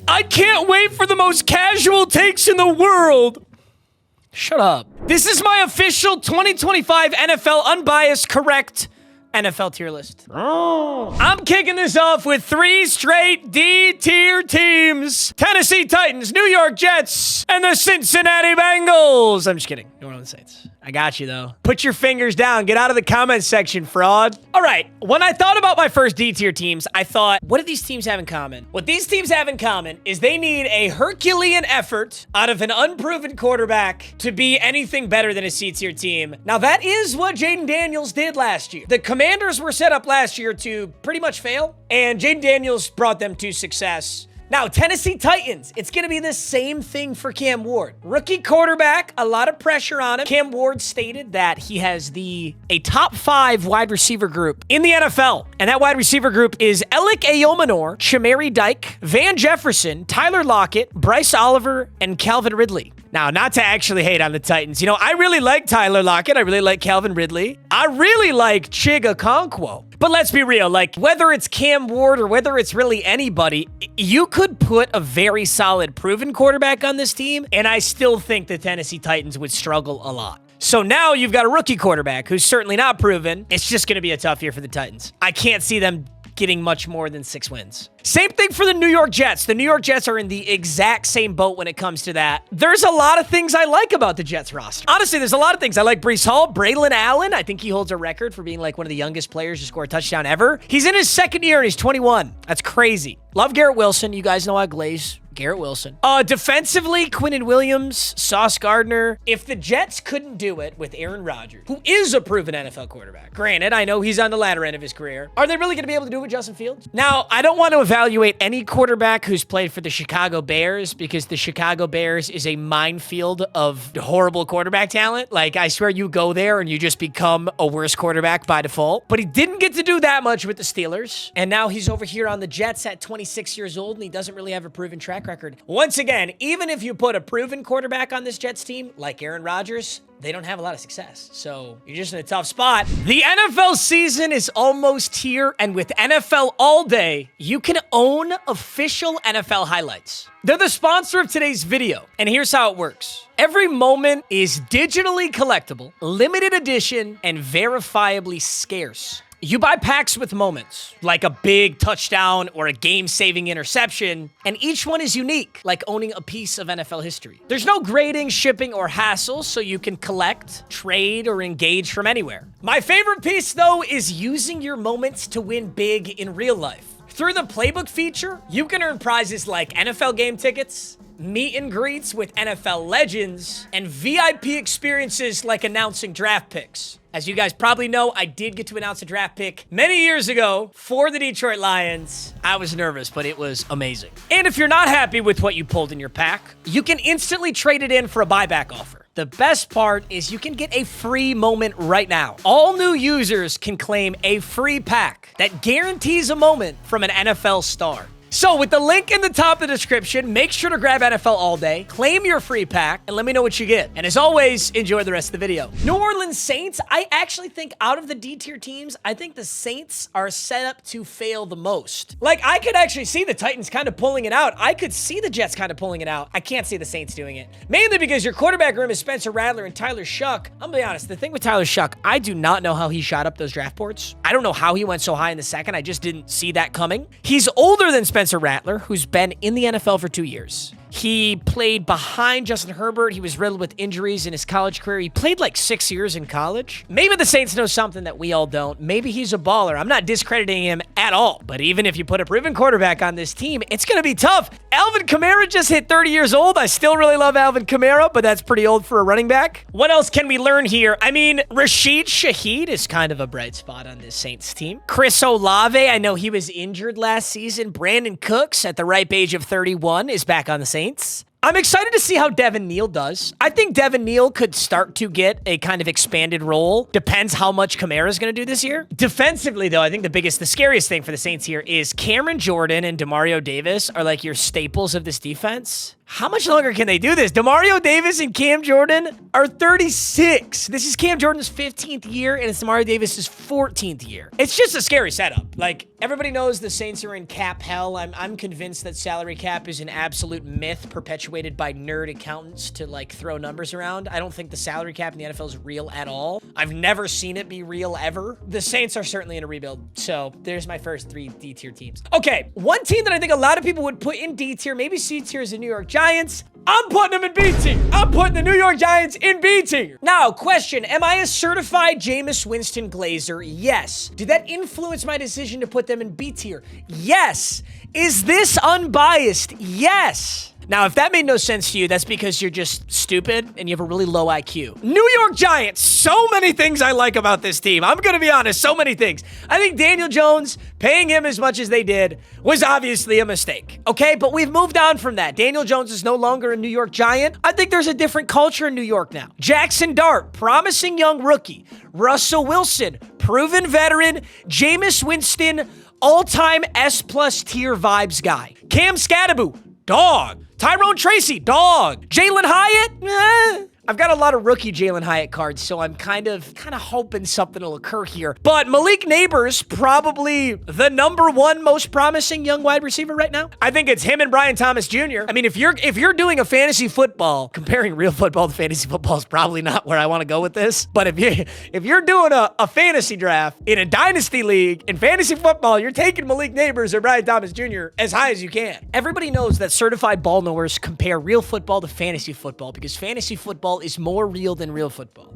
I can't wait for the most casual takes in the world. Shut up. This is my official 2025 NFL unbiased correct NFL tier list. I'm kicking this off with 3 straight D-tier teams. Tennessee Titans, New York Jets, and the Cincinnati Bengals. I'm just kidding. New Orleans Saints. I got you, though. Put your fingers down. Get out of the comments section, fraud. All right. When I thought about my first D-tier teams, I thought, what do these teams have in common? What these teams have in common is they need a Herculean effort out of an unproven quarterback to be anything better than a C-tier team. Now, that is what Jaden Daniels did last year. The Commanders were set up last year to pretty much fail, and Jaden Daniels brought them to success. Now, Tennessee Titans, it's going to be the same thing for Cam Ward. Rookie quarterback, a lot of pressure on him. Cam Ward stated that he has a top 5 wide receiver group in the NFL. And that wide receiver group is Elic Ayomanor, Chamari Dyke, Van Jefferson, Tyler Lockett, Bryce Oliver, and Calvin Ridley. Now, not to actually hate on the Titans. You know, I really like Tyler Lockett. I really like Calvin Ridley. I really like Chig Okonkwo. But let's be real, like, whether it's Cam Ward or whether it's really anybody, you could put a very solid proven quarterback on this team, and I still think the Tennessee Titans would struggle a lot. So now you've got a rookie quarterback who's certainly not proven. It's just going to be a tough year for the Titans. I can't see them getting much more than 6 wins. Same thing for the New York Jets. The New York Jets are in the exact same boat when it comes to that. There's a lot of things I like about the Jets roster. Honestly, there's a lot of things. I like Breece Hall, Braylon Allen. I think he holds a record for being like one of the youngest players to score a touchdown ever. He's in his 2nd year and he's 21. That's crazy. Love Garrett Wilson. You guys know I glaze Garrett Wilson. Defensively, Quinnen Williams, Sauce Gardner. If the Jets couldn't do it with Aaron Rodgers, who is a proven NFL quarterback, granted, I know he's on the latter end of his career, are they really going to be able to do it with Justin Fields? Now, I don't want to evaluate any quarterback who's played for the Chicago Bears because the Chicago Bears is a minefield of horrible quarterback talent. Like, I swear you go there and you just become a worse quarterback by default. But he didn't get to do that much with the Steelers. And now he's over here on the Jets at 26 years old and he doesn't really have a proven track record. Once again, even if you put a proven quarterback on this Jets team, like Aaron Rodgers, they don't have a lot of success. So you're just in a tough spot. The NFL season is almost here, and with NFL All Day, you can own official NFL highlights. They're the sponsor of today's video, and here's how it works. Every moment is digitally collectible, limited edition, and verifiably scarce. You buy packs with moments, like a big touchdown or a game-saving interception, and each one is unique, like owning a piece of NFL history. There's no grading, shipping, or hassle, so you can collect, trade, or engage from anywhere. My favorite piece, though, is using your moments to win big in real life. Through the Playbook feature, you can earn prizes like NFL game tickets, meet and greets with NFL legends, and VIP experiences like announcing draft picks. As you guys probably know, I did get to announce a draft pick many years ago for the Detroit Lions. I was nervous, but it was amazing. And if you're not happy with what you pulled in your pack, you can instantly trade it in for a buyback offer. The best part is you can get a free moment right now. All new users can claim a free pack that guarantees a moment from an NFL star. So with the link in the top of the description, make sure to grab NFL All Day, claim your free pack, and let me know what you get. And as always, enjoy the rest of the video. New Orleans Saints, I actually think out of the D-tier teams, I think the Saints are set up to fail the most. Like, I could actually see the Titans kind of pulling it out. I could see the Jets kind of pulling it out. I can't see the Saints doing it. Mainly because your quarterback room is Spencer Rattler and Tyler Shuck. I'm gonna be honest, the thing with Tyler Shuck, I do not know how he shot up those draft boards. I don't know how he went so high in the second. I just didn't see that coming. He's older than Spencer Rattler, who's been in the NFL for 2 years. He played behind Justin Herbert. He was riddled with injuries in his college career. He played like 6 years in college. Maybe the Saints know something that we all don't. Maybe he's a baller. I'm not discrediting him at all. But even if you put a proven quarterback on this team, it's going to be tough. Alvin Kamara just hit 30 years old. I still really love Alvin Kamara, but that's pretty old for a running back. What else can we learn here? I mean, Rashid Shaheed is kind of a bright spot on this Saints team. Chris Olave, I know he was injured last season. Brandon Cooks, at the ripe age of 31, is back on the Saints. I'm excited to see how Devin Neal does. I think Devin Neal could start to get a kind of expanded role. Depends how much Kamara's going to do this year. Defensively, though, I think the scariest thing for the Saints here is Cameron Jordan and Demario Davis are like your staples of this defense. How much longer can they do this? Demario Davis and Cam Jordan are 36. This is Cam Jordan's 15th year, and it's Demario Davis's 14th year. It's just a scary setup. Like, everybody knows the Saints are in cap hell. I'm convinced that salary cap is an absolute myth perpetuated by nerd accountants to, like, throw numbers around. I don't think the salary cap in the NFL is real at all. I've never seen it be real ever. The Saints are certainly in a rebuild, so there's my first 3 D-tier teams. Okay, one team that I think a lot of people would put in D-tier, maybe C-tier, is the New York Giants. I'm putting them in B tier. I'm putting the New York Giants in B tier. Now, question, am I a certified Jameis Winston Glazer? Yes. Did that influence my decision to put them in B tier? Yes. Is this unbiased? Yes. Now, if that made no sense to you, that's because you're just stupid and you have a really low IQ. New York Giants, so many things I like about this team. I'm going to be honest, so many things. I think Daniel Jones, paying him as much as they did, was obviously a mistake, okay? But we've moved on from that. Daniel Jones is no longer a New York Giant. I think there's a different culture in New York now. Jackson Dart, promising young rookie. Russell Wilson, proven veteran. Jameis Winston, all-time S-plus tier vibes guy. Cam Scatterbo, dog. Tyrone Tracy, dog. Jalen Hyatt, I've got a lot of rookie Jalen Hyatt cards, so I'm kind of hoping something will occur here. But Malik Neighbors, probably the #1 most promising young wide receiver right now. I think it's him and Brian Thomas Jr. I mean, if you're doing a fantasy football, comparing real football to fantasy football is probably not where I want to go with this. But if you're doing a fantasy draft in a dynasty league in fantasy football, you're taking Malik Neighbors or Brian Thomas Jr. as high as you can. Everybody knows that certified ball knowers compare real football to fantasy football because fantasy football is more real than real football.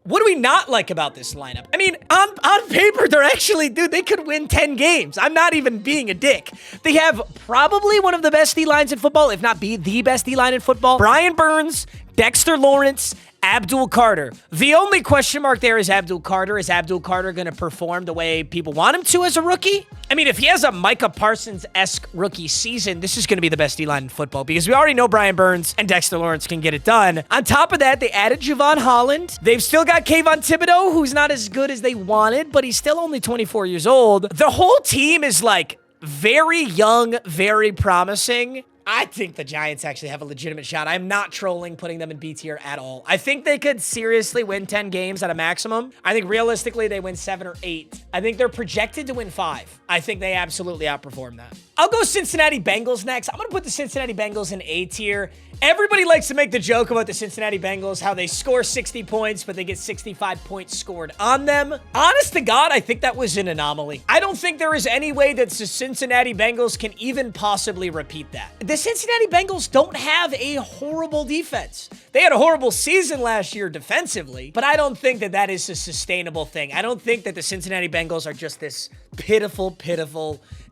What do we not like about this lineup? I mean, on paper, they're actually, dude, they could win 10 games. I'm not even being a dick. They have probably one of the best D-lines in football, if not be the best D-line in football. Brian Burns, Dexter Lawrence, Abdul Carter. The only question mark there is Abdul Carter. Is Abdul Carter going to perform the way people want him to as a rookie? I mean, if he has a Micah Parsons-esque rookie season, this is going to be the best D-line in football because we already know Brian Burns and Dexter Lawrence can get it done. On top of that, they added Javon Holland. They've still got Kayvon Thibodeau, who's not as good as they wanted, but he's still only 24 years old. The whole team is like very young, very promising. I think the Giants actually have a legitimate shot. I'm not trolling putting them in B tier at all. I think they could seriously win 10 games at a maximum. I think realistically they win 7 or 8. I think they're projected to win 5. I think they absolutely outperform that. I'll go Cincinnati Bengals next. I'm going to put the Cincinnati Bengals in A tier. Everybody likes to make the joke about the Cincinnati Bengals, how they score 60 points, but they get 65 points scored on them. Honest to God, I think that was an anomaly. I don't think there is any way that the Cincinnati Bengals can even possibly repeat that. The Cincinnati Bengals don't have a horrible defense. They had a horrible season last year defensively, but I don't think that that is a sustainable thing. I don't think that the Cincinnati Bengals are just this pitiful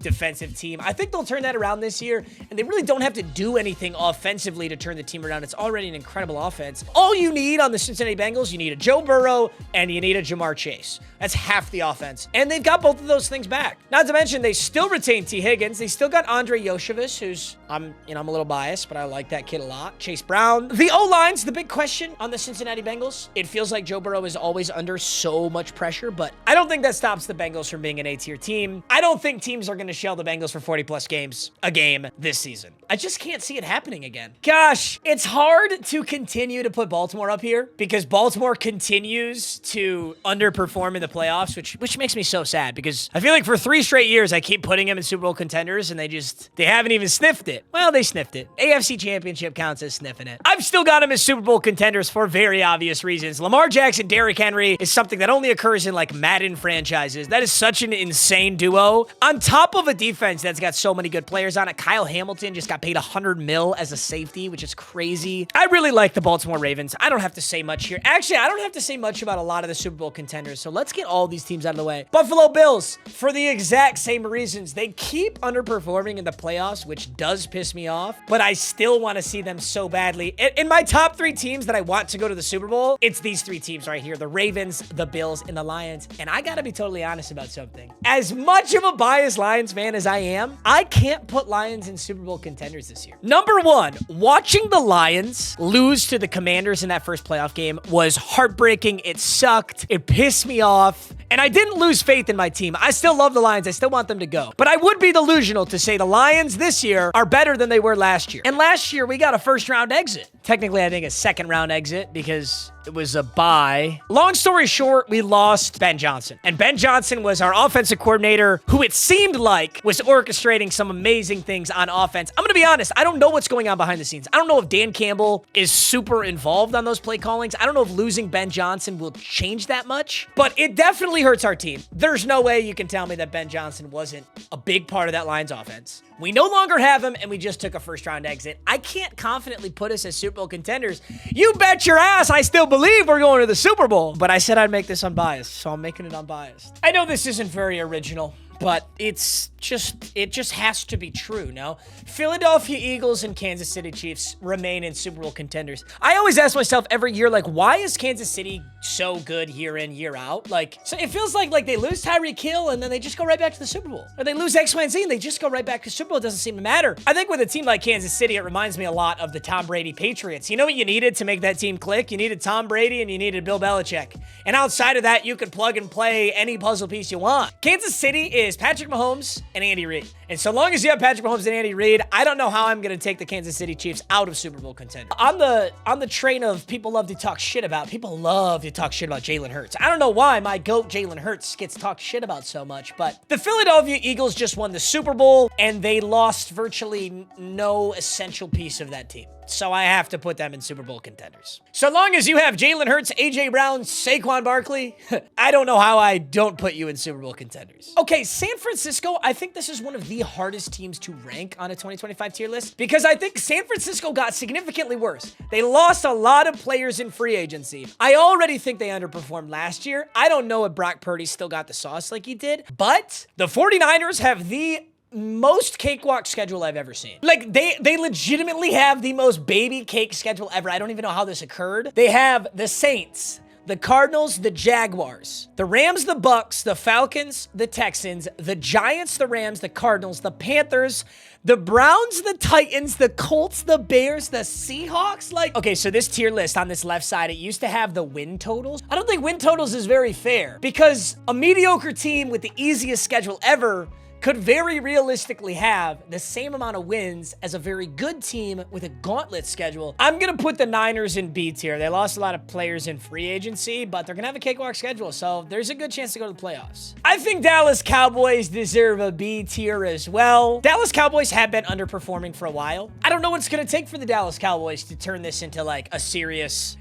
defensive team. I think they'll turn that around this year, and they really don't have to do anything offensively to turn the team around. It's already an incredible offense. All you need on the Cincinnati Bengals, you need a Joe Burrow and you need a Jamar Chase. That's half the offense. And they've got both of those things back. Not to mention, they still retain T. Higgins. They still got Andre Yoshevich, who's, I'm a little biased, but I like that kid a lot. Chase Brown. The O-line's the big question on the Cincinnati Bengals. It feels like Joe Burrow is always under so much pressure, but I don't think that stops the Bengals from being an A-tier team. I don't think teams are going to shell the Bengals for 40-plus games a game this season. I just can't see it happening again. Gosh, it's hard to continue to put Baltimore up here because Baltimore continues to underperform in the playoffs, which makes me so sad because I feel like for 3 straight years, I keep putting them in Super Bowl contenders and they haven't even sniffed it. Well, they sniffed it. AFC Championship counts as sniffing it. I've still got them as Super Bowl contenders for very obvious reasons. Lamar Jackson, Derrick Henry is something that only occurs in like Madden franchises. That is such an insane duo. On top of a defense that's got so many good players on it, Kyle Hamilton just got paid $100 million as a safety, which is crazy. I really like the Baltimore Ravens. I don't have to say much here. Actually, I don't have to say much about a lot of the Super Bowl contenders, so let's get all these teams out of the way. Buffalo Bills, for the exact same reasons. They keep underperforming in the playoffs, which does piss me off, but I still want to see them so badly. In my top 3 teams that I want to go to the Super Bowl, it's these 3 teams right here, the Ravens, the Bills, and the Lions, and I gotta be totally honest about something. As much of a biased Lions fan as I am, I can't put Lions in Super Bowl contenders this year. Number 1, watching the Lions lose to the Commanders in that first playoff game was heartbreaking. It sucked. It pissed me off. And I didn't lose faith in my team. I still love the Lions. I still want them to go. But I would be delusional to say the Lions this year are better than they were last year. And last year, we got a first-round exit. Technically, I think a second-round exit because it was a bye. Long story short, we lost Ben Johnson. And Ben Johnson was our offensive coordinator who it seemed like was orchestrating some amazing things on offense. I'm going to be honest. I don't know what's going on behind the scenes. I don't know if Dan Campbell is super involved on those play callings. I don't know if losing Ben Johnson will change that much, but it definitely hurts our team. There's no way you can tell me that Ben Johnson wasn't a big part of that Lions offense. We no longer have him, and we just took a first-round exit. I can't confidently put us as Super Bowl contenders. You bet your ass I still believe we're going to the Super Bowl, but I said I'd make this unbiased, so I'm making it unbiased. I know this isn't very original, but it just has to be true, no? Philadelphia Eagles and Kansas City Chiefs remain in Super Bowl contenders. I always ask myself every year, like, why is Kansas City so good year in, year out? Like, so it feels like they lose Tyreek Hill and then they just go right back to the Super Bowl. Or they lose X, Y, and Z and they just go right back to Super Bowl. It doesn't seem to matter. I think with a team like Kansas City, it reminds me a lot of the Tom Brady Patriots. You know what you needed to make that team click? You needed Tom Brady and you needed Bill Belichick. And outside of that, you could plug and play any puzzle piece you want. Kansas City is Patrick Mahomes and Andy Reid. And so long as you have Patrick Mahomes and Andy Reid, I don't know how I'm going to take the Kansas City Chiefs out of Super Bowl contender. On the train of people love to talk shit about Jalen Hurts. I don't know why my GOAT Jalen Hurts gets talked shit about so much, but the Philadelphia Eagles just won the Super Bowl and they lost virtually no essential piece of that team. So I have to put them in Super Bowl contenders. So long as you have Jalen Hurts, AJ Brown, Saquon Barkley, I don't know how I don't put you in Super Bowl contenders. Okay, San Francisco, I think this is one of the hardest teams to rank on a 2025 tier list because I think San Francisco got significantly worse. They lost a lot of players in free agency. I already think they underperformed last year. I don't know if Brock Purdy still got the sauce like he did, but the 49ers have the most cakewalk schedule I've ever seen. Like, they legitimately have the most baby cake schedule ever. I don't even know how this occurred. They have the Saints, the Cardinals, the Jaguars, the Rams, the Bucks, the Falcons, the Texans, the Giants, the Rams, the Cardinals, the Panthers, the Browns, the Titans, the Colts, the Bears, the Seahawks. Like, okay, so this tier list on this left side, it used to have the win totals. I don't think win totals is very fair because a mediocre team with the easiest schedule ever could very realistically have the same amount of wins as a very good team with a gauntlet schedule. I'm going to put the Niners in B tier. They lost a lot of players in free agency, but they're going to have a cakewalk schedule, so there's a good chance to go to the playoffs. I think Dallas Cowboys deserve a B tier as well. Dallas Cowboys have been underperforming for a while. I don't know what it's going to take for the Dallas Cowboys to turn this into like a serious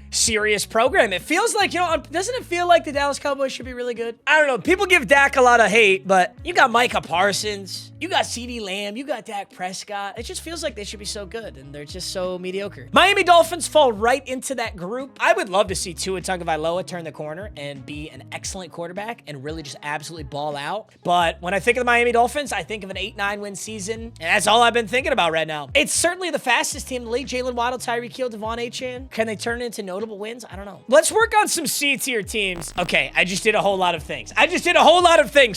program. It feels like, doesn't it feel like the Dallas Cowboys should be really good? I don't know. People give Dak a lot of hate, but you got Micah Parsons, you got CeeDee Lamb, you got Dak Prescott. It just feels like they should be so good, and they're just so mediocre. Miami Dolphins fall right into that group. I would love to see Tua Tagovailoa turn the corner and be an excellent quarterback and really just absolutely ball out. But when I think of the Miami Dolphins, I think of an 8-9 win season, and that's all I've been thinking about right now. It's certainly the fastest team in the league. Jalen Waddle, Tyreek Hill, Devon Achane. Can they turn it into notable wins? I don't know. Let's work on some C tier teams. Okay, I just did a whole lot of things.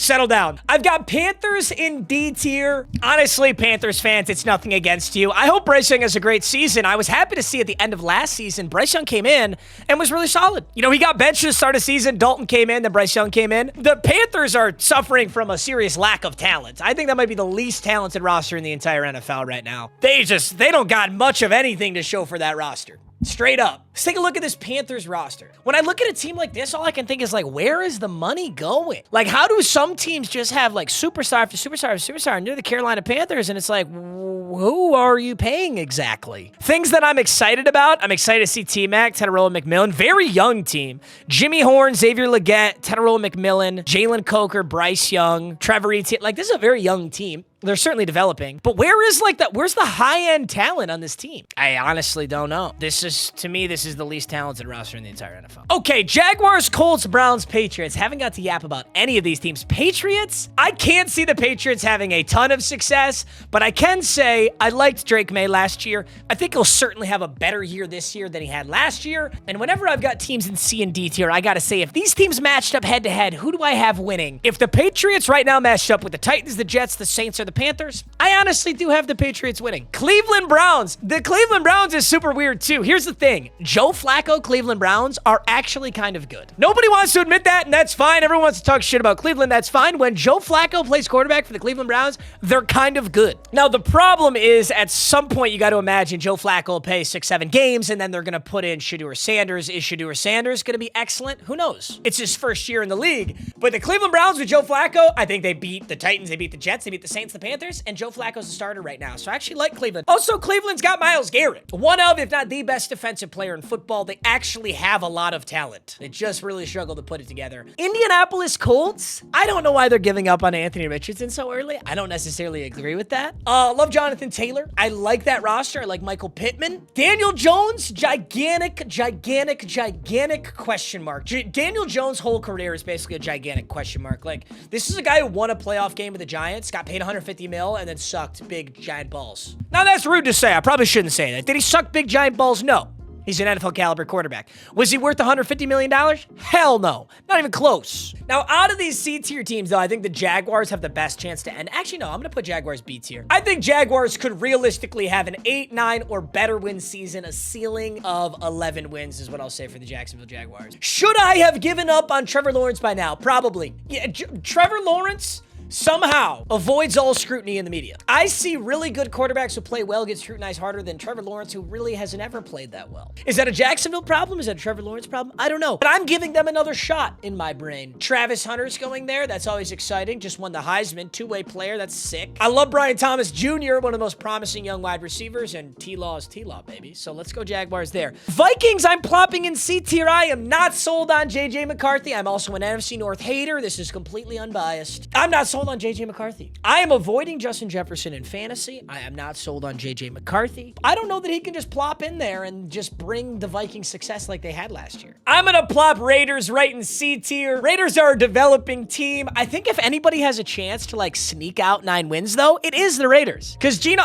Settle down. I've got Panthers in D tier. Honestly, Panthers fans, it's nothing against you. I hope Bryce Young has a great season. I was happy to see at the end of last season, Bryce Young came in and was really solid. He got benched at the start of the season. Dalton came in, then Bryce Young came in. The Panthers are suffering from a serious lack of talent. I think that might be the least talented roster in the entire NFL right now. They don't got much of anything to show for that roster. Straight up. Let's take a look at this Panthers roster. When I look at a team like this, all I can think is like, where is the money going? Like, how do some teams just have like superstar after superstar after superstar, and they're the Carolina Panthers, and it's like, who are you paying exactly? Things that I'm excited about. I'm excited to see T-Mac, Tedorola McMillan, very young team. Jimmy Horn, Xavier Legette, Tedorola McMillan, Jalen Coker, Bryce Young, Trevor Etienne. Like, this is a very young team. They're certainly developing, but where's the high-end talent on this team? I honestly don't know. To me, this is the least talented roster in the entire NFL. Okay, Jaguars, Colts, Browns, Patriots. Haven't got to yap about any of these teams. Patriots, I can't see the Patriots having a ton of success, but I can say I liked Drake May last year. I think he'll certainly have a better year this year than he had last year, and whenever I've got teams in C and D tier, I gotta say, if these teams matched up head-to-head, who do I have winning? If the Patriots right now matched up with the Titans, the Jets, the Saints, or the Panthers. I honestly do have the Patriots winning. Cleveland Browns. The Cleveland Browns is super weird too. Here's the thing. Joe Flacco Cleveland Browns are actually kind of good. Nobody wants to admit that, and that's fine. Everyone wants to talk shit about Cleveland. That's fine. When Joe Flacco plays quarterback for the Cleveland Browns, they're kind of good. Now, the problem is at some point you got to imagine Joe Flacco will play 6-7 games, and then they're going to put in Shedeur Sanders. Is Shedeur Sanders going to be excellent? Who knows? It's his first year in the league. But the Cleveland Browns with Joe Flacco, I think they beat the Titans, they beat the Jets, they beat the Saints, the Panthers, and Joe Flacco's a starter right now. So I actually like Cleveland. Also, Cleveland's got Myles Garrett, one of, if not the best defensive player in football. They actually have a lot of talent. They just really struggle to put it together. Indianapolis Colts, I don't know why they're giving up on Anthony Richardson so early. I don't necessarily agree with that. Love Jonathan Taylor. I like that roster. I like Michael Pittman. Daniel Jones, gigantic question mark. Daniel Jones' whole career is basically a gigantic question mark. Like, this is a guy who won a playoff game with the Giants, got paid $150 million, and then sucked big giant balls. Now, that's rude to say. I probably shouldn't say that. Did he suck big giant balls? No. He's an NFL caliber quarterback. Was he worth $150 million? Hell no. Not even close. Now, out of these C tier teams, though, I think the Jaguars have the best chance to end. Actually, no, I'm going to put Jaguars B tier. I think Jaguars could realistically have an 8, 9, or better win season. A ceiling of 11 wins is what I'll say for the Jacksonville Jaguars. Should I have given up on Trevor Lawrence by now? Probably. Yeah, Trevor Lawrence somehow avoids all scrutiny in the media. I see really good quarterbacks who play well get scrutinized harder than Trevor Lawrence, who really hasn't ever played that well. Is that a Jacksonville problem? Is that a Trevor Lawrence problem? I don't know. But I'm giving them another shot in my brain. Travis Hunter's going there. That's always exciting. Just won the Heisman. Two-way player. That's sick. I love Brian Thomas Jr., one of the most promising young wide receivers, and T-Law is T-Law, baby. So let's go Jaguars there. Vikings, I'm plopping in C tier. I am not sold on J.J. McCarthy. I'm also an NFC North hater. This is completely unbiased. I'm not sold on J.J. McCarthy. I am avoiding Justin Jefferson in fantasy. I am not sold on J.J. McCarthy. I don't know that he can just plop in there and just bring the Vikings success like they had last year. I'm going to plop Raiders right in C tier. Raiders are a developing team. I think if anybody has a chance to like sneak out 9 wins though, it is the Raiders. Because Geno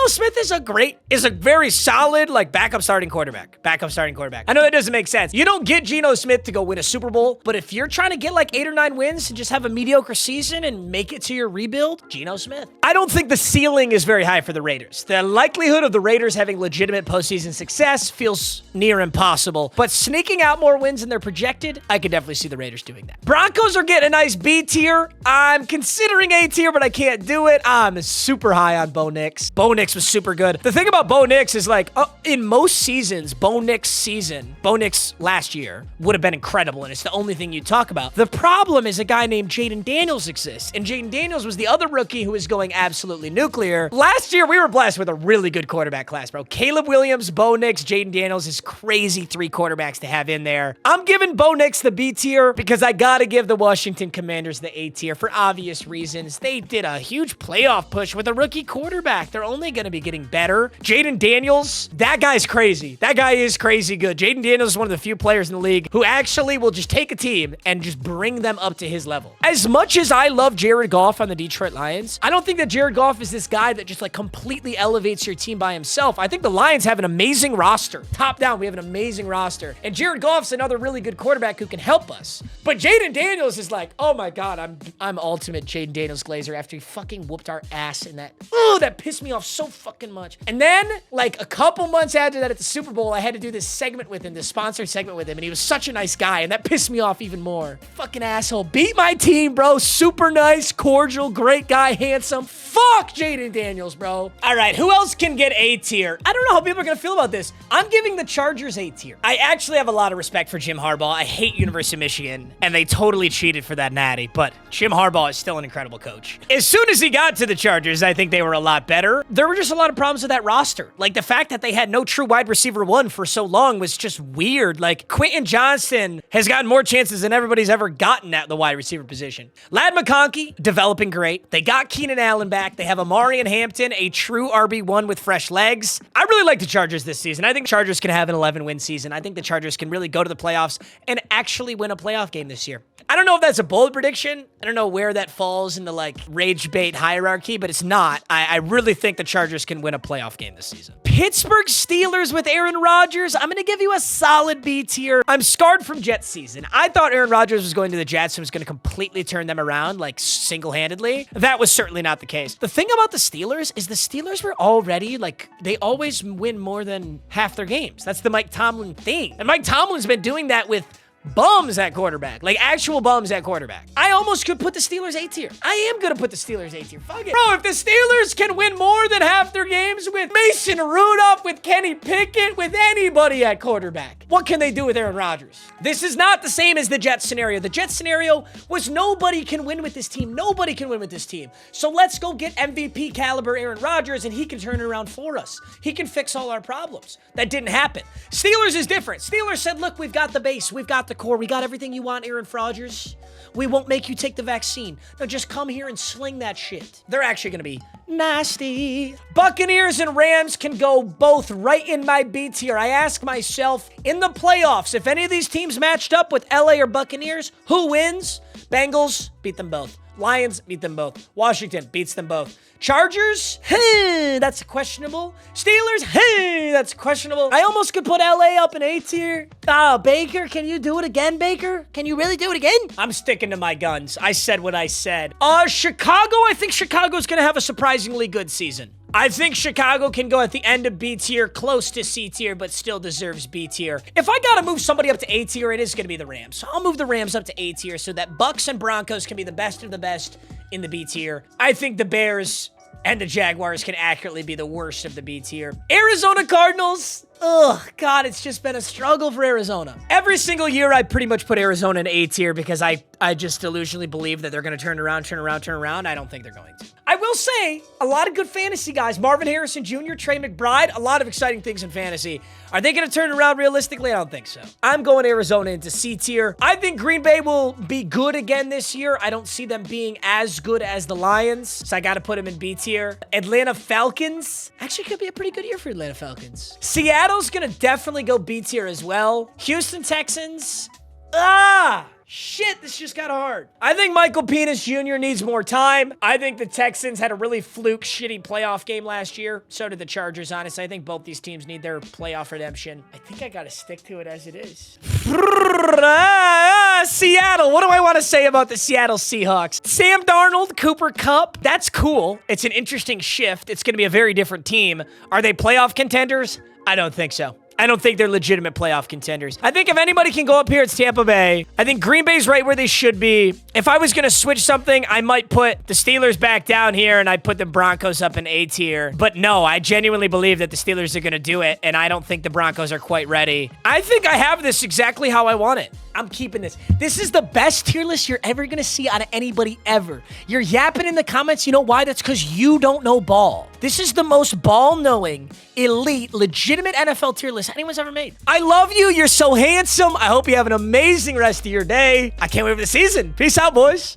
Smith is a very solid like backup starting quarterback. I know that doesn't make sense. You don't get Geno Smith to go win a Super Bowl, but if you're trying to get like 8 or 9 wins and just have a mediocre season and make it to your rebuild, Geno Smith. I don't think the ceiling is very high for the Raiders. The likelihood of the Raiders having legitimate postseason success feels near impossible, but sneaking out more wins than they're projected, I could definitely see the Raiders doing that. Broncos are getting a nice B tier. I'm considering A tier, but I can't do it. I'm super high on Bo Nix. Bo Nix was super good. The thing about Bo Nix is like, in most seasons, Bo Nix last year would have been incredible, and it's the only thing you talk about. The problem is a guy named Jaden Daniels exists, and Jaden Daniels was the other rookie who was going absolutely nuclear. Last year, we were blessed with a really good quarterback class, bro. Caleb Williams, Bo Nix, Jaden Daniels is crazy 3 quarterbacks to have in there. I'm giving Bo Nix the B tier because I gotta give the Washington Commanders the A tier for obvious reasons. They did a huge playoff push with a rookie quarterback. They're only gonna be getting better. Jaden Daniels, that guy's crazy. That guy is crazy good. Jaden Daniels is one of the few players in the league who actually will just take a team and just bring them up to his level. As much as I love Jared Goff on the Detroit Lions, I don't think that Jared Goff is this guy that just like completely elevates your team by himself. I think the Lions have an amazing roster. Top down, we have an amazing roster. And Jared Goff's another really good quarterback who can help us. But Jaden Daniels is like, oh my God, I'm ultimate Jaden Daniels Glazer after he fucking whooped our ass in that. Oh, that pissed me off so fucking much. And then like a couple months after that at the Super Bowl, I had to do this segment with him, this sponsored segment with him, and he was such a nice guy, and that pissed me off even more. Fucking asshole. Beat my team, bro. Super nice, cordial, great guy, handsome. Fuck Jaden Daniels, bro. All right, who else can get A tier? I don't know how people are gonna feel about this. I'm giving the Chargers A tier. I actually have a lot of respect for Jim Harbaugh. I hate University of Michigan, and they totally cheated for that natty, but Jim Harbaugh is still an incredible coach. As soon as he got to the Chargers, I think they were a lot better. There were just a lot of problems with that roster. Like the fact that they had no true wide receiver 1 for so long was just weird. Like Quentin Johnston has gotten more chances than everybody's ever gotten at the wide receiver position. Ladd McConkey, developing great. They got Keenan Allen back. They have Amari and Hampton, a true RB1 with fresh legs. I really like the Chargers this season. I think Chargers can have an 11-win season. I think the Chargers can really go to the playoffs and actually win a playoff game this year. I don't know if that's a bold prediction. I don't know where that falls in the like rage bait hierarchy, but it's not. I really think the Chargers can win a playoff game this season. Pittsburgh Steelers with Aaron Rodgers. I'm going to give you a solid B tier. I'm scarred from Jets season. I thought Aaron Rodgers was going to the Jets and was going to completely turn them around, like single-handedly. That was certainly not the case. The thing about the Steelers is the Steelers were already, like, they always win more than half their games. That's the Mike Tomlin thing. And Mike Tomlin's been doing that with bums at quarterback, like actual bums at quarterback. I almost could put the Steelers A tier. I am gonna put the Steelers A tier. Fuck it. Bro, if the Steelers can win more than half their games with Mason Rudolph, with Kenny Pickett, with anybody at quarterback, what can they do with Aaron Rodgers? This is not the same as the Jets scenario. The Jets scenario was nobody can win with this team. Nobody can win with this team. So let's go get MVP caliber Aaron Rodgers and he can turn it around for us. He can fix all our problems. That didn't happen. Steelers is different. Steelers said, look, we've got the base. We've got the core. We got everything you want, Aaron Rodgers. We won't make you take the vaccine. No, just come here and sling that shit. They're actually going to be nasty. Buccaneers and Rams can go both right in my B tier. I ask myself, in the playoffs, if any of these teams matched up with LA or Buccaneers, who wins? Bengals beat them both. Lions beat them both. Washington beats them both. Chargers? Hey, that's questionable. Steelers? Hey, that's questionable. I almost could put LA up in A tier. Baker, can you do it again, Baker? Can you really do it again? I'm sticking to my guns. I said what I said. Chicago, I think Chicago's going to have a surprisingly good season. I think Chicago can go at the end of B tier, close to C tier, but still deserves B tier. If I gotta move somebody up to A tier, it is gonna be the Rams. So I'll move the Rams up to A tier so that Bucks and Broncos can be the best of the best in the B tier. I think the Bears and the Jaguars can accurately be the worst of the B tier. Arizona Cardinals. Ugh, God, it's just been a struggle for Arizona. Every single year, I pretty much put Arizona in A tier because I just delusionally believe that they're going to turn around. I don't think they're going to. I will say, a lot of good fantasy guys. Marvin Harrison Jr., Trey McBride, a lot of exciting things in fantasy. Are they going to turn around realistically? I don't think so. I'm going Arizona into C tier. I think Green Bay will be good again this year. I don't see them being as good as the Lions, so I got to put them in B tier. Atlanta Falcons. Actually, could be a pretty good year for Atlanta Falcons. Seattle's going to definitely go B tier as well. Houston Texans. Shit, this just got hard. I think Michael Penix Jr. needs more time. I think the Texans had a really fluke, shitty playoff game last year. So did the Chargers, honestly. I think both these teams need their playoff redemption. I think I gotta stick to it as it is. Seattle. What do I want to say about the Seattle Seahawks? Sam Darnold, Cooper Kupp. That's cool. It's an interesting shift. It's gonna be a very different team. Are they playoff contenders? I don't think so. I don't think they're legitimate playoff contenders. I think if anybody can go up here, it's Tampa Bay. I think Green Bay's right where they should be. If I was going to switch something, I might put the Steelers back down here and I'd put the Broncos up in A tier. But no, I genuinely believe that the Steelers are going to do it, and I don't think the Broncos are quite ready. I think I have this exactly how I want it. I'm keeping this. This is the best tier list you're ever going to see out of anybody ever. You're yapping in the comments. You know why? That's because you don't know ball. This is the most ball-knowing, elite, legitimate NFL tier list anyone's ever made. I love you. You're so handsome. I hope you have an amazing rest of your day. I can't wait for the season. Peace out, boys.